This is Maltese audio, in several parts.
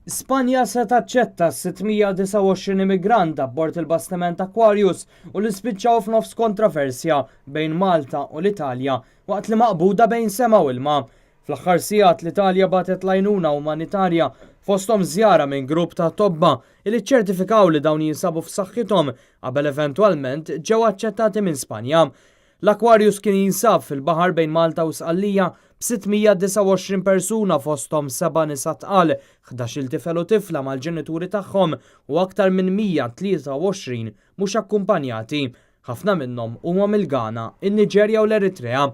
Spanja se taċċetta 629 immigrant abbord il-bastiment Aquarius u li spiċċaw f'nofs kontroversja bejn Malta u l-Italja waqt li Maqbuda bejn sema u ilma. Fl-aħħar sigħat l-Italja batet għajnuna umanitarja fosthom żjara minn grupp ta' tobba li ċċertifikaw li dawn jinsabu f'saħħithom qabel eventwalment ġew aċċettati minn Spanja. L-Aquarius kien jinsab fil-Baħar bejn Malta u Sqallija b'629 persuna fosthom 7 nisa tqal, 11 tifel u tifla mal-ġenituri tagħhom u aktar minn 123 mhux akkumpanjati. Ħafna minnhom huma mill-Ghana, in-Niġerja u l-Eritrea.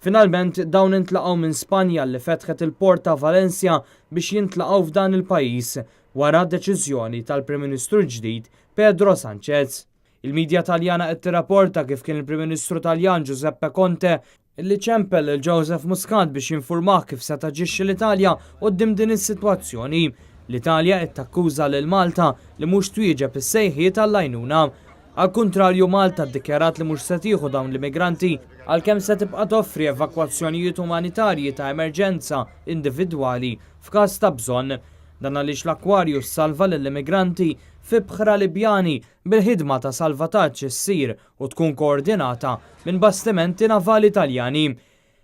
Finalment dawn intlaqgħu minn Spanja li fetħet il-port ta' Valencia biex jintlaqgħu f'dan il-pajjiż wara deċiżjoni tal-Prim Ministru ġdid Pedro Sanchez. Il-medja Taljana qed tirrapporta kif kien il-Prim Ministru Taljan Giuseppe Conte illi ċempel il-Joseph Muscat biex jinfurmah kif se taġixxi l-Italja quddiem din is-sitwazzjoni. L-Italja qed takkuża lil Malta li mhux twieġeb is-sejħiet għall-għajnuna. Al-kuntrarju Malta ddikjarat li mhux se tieħu dawn l-immigranti għalkemm se tibqa' toffri evakwazzjonijiet umanitarji ta' emerġenza individwali f'każ ta' bżonn. Dan għaliex l-Aquarius salva lill-immigranti fi bħra Libjani bil-ħidma ta' salvataġġ issir u tkun koordinata minn bastimenti navali Taljani.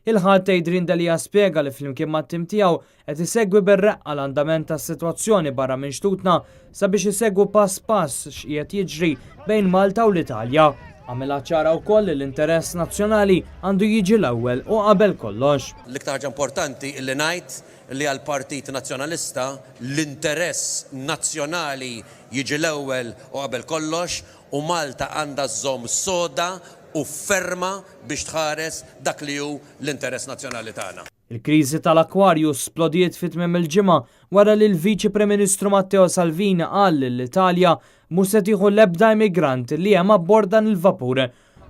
Il-ħadd Adrian Delia spjega li flimkien mat-tim tiegħu qed isegwi bir-reqqa l-andament tas-sitwazzjoni barra minn xtutna sabiex isegwu pass pass x'qiegħed jiġri bejn Malta u l-Italja. Għamilha ċara wkoll li l-interess nazzjonali għandu jiġi l-ewwel u qabel kollox. L-iktar ħaġa importanti illi ngħid li għall-Partit Nazzjonalista l-interess nazzjonali jiġi l-ewwel u qabel kollox u Malta għandha żomm soda u ferma biex tħares dak li hu l-interess nazzjonali tagħna. Il-kriżi tal-Aquarius splodiet fit-tmiem il-ġimgħa wara li l-Viċi Prim Ministru Matteo Salvini qal li l-Italja mhux se tieħu l-ebda immigrant li hemm abbord dan il-vapur.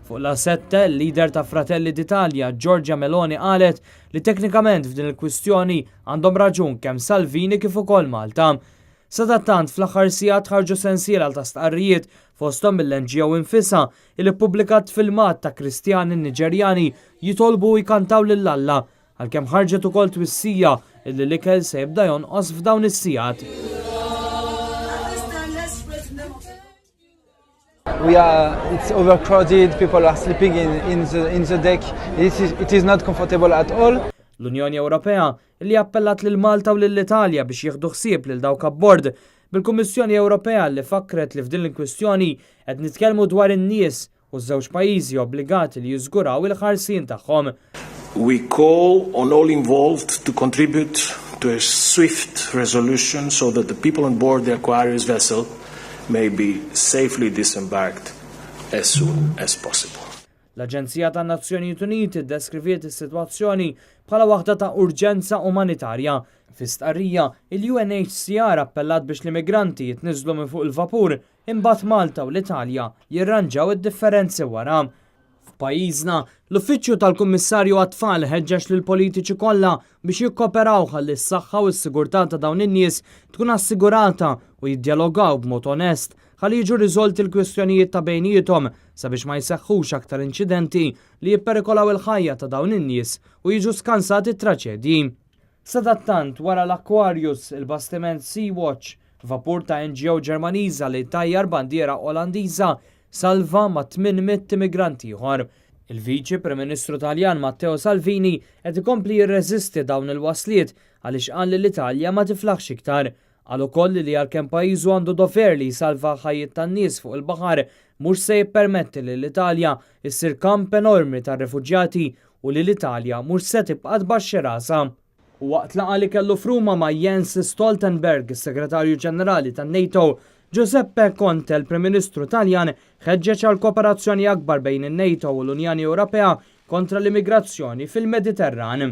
Fuq l-asetta, il-lider ta' Fratelli d'Italja Giorgia Meloni qalet li teknikament f'din il-kwistjoni għandhom raġun kemm Salvini kif ukoll Malta. Sadattant fl-aħħar sigħat ħarġu sensiela ta' stqarrijiet fosthom mill-NGO infisha li ppubblikat filmat ta' Kristjani Niġerjani jitolbu jkantaw lill-Alla għalkemm ħarġet ukoll twissija illi l-ikel se jibda jonqos f'dawn is-sigħat. It's overcrowded, people are sleeping in the deck. It is not comfortable at all. L-Unjoni Ewropea li appellat lil Malta u lill-Italja biex jieħdu ħsieb lil dawk abbord bil-Kummissjoni Ewropea li fakret li f'din il-kwistjoni qed nitkellmu dwar in-nies u ż-żewġ pajjiżi obbligati li jiżguraw il-ħarsien tagħhom. We call on all involved to contribute to a swift resolution so that the people on board the Aquarius vessel may be safely disembarked as soon as possible. L-Aġenzija tan-Nazzjonijiet Uniti ddeskriviet is-sitwazzjoni bħala waħda ta' urġenza umanitarja. Fi stqarrija, il-UNHCR appellat biex l-immigranti jitniżlu minn fuq il-vapur imbagħad Malta u l-Italja jirranġaw id-differenzi wara. F'pajjiżna, l-Uffiċċju tal-Kummissarju għat-Tfal ħeġġeġ lill politiċi kollha biex jikkoperaw ħalli s-saħħa u s-sigurtà ta' dawn in-nies tkun assigurata u jiddjalogaw b'mod onest ħalli jiġu riżolti l-kwistjonijiet ta' bejniethom sabiex ma jseħħux aktar inċidenti li jipperikolaw il-ħajja ta' dawn in-nies u jiġu skansati t-traċedji. Sadattant wara l-Aquarius il-bastiment Sea-Watch, vapur ta' NGO Ġermaniża li tajjar bandiera Olandiża salva ma' 800 immigranti ieħor. Il-Viċi Prim Ministru Taljan Matteo Salvini qed ikompli jirreżisti dawn il-wasliet għaliex qal li l-Italja ma tiflaħx iktar. Qal ukoll li għalkemm pajjiżu għandu dover li jsalva ħajjiet tan-nies fuq il-baħar mhux se jippermetti li l-Italja issir kamp enormi tar-refuġjati u li l-Italja mhux se tibqa' tbaxxi rasha. U waqt laqgħa li kellu f'Ruma ma' Jens Stoltenberg, is-Segretarju Ġenerali tan-NATO, Giuseppe Conte, il-Prim Ministru Taljan, ħeġġeġ għal kooperazzjoni akbar bejn in-NATO u l-Unjoni Ewropea kontra l-immigrazzjoni fil-Mediterran.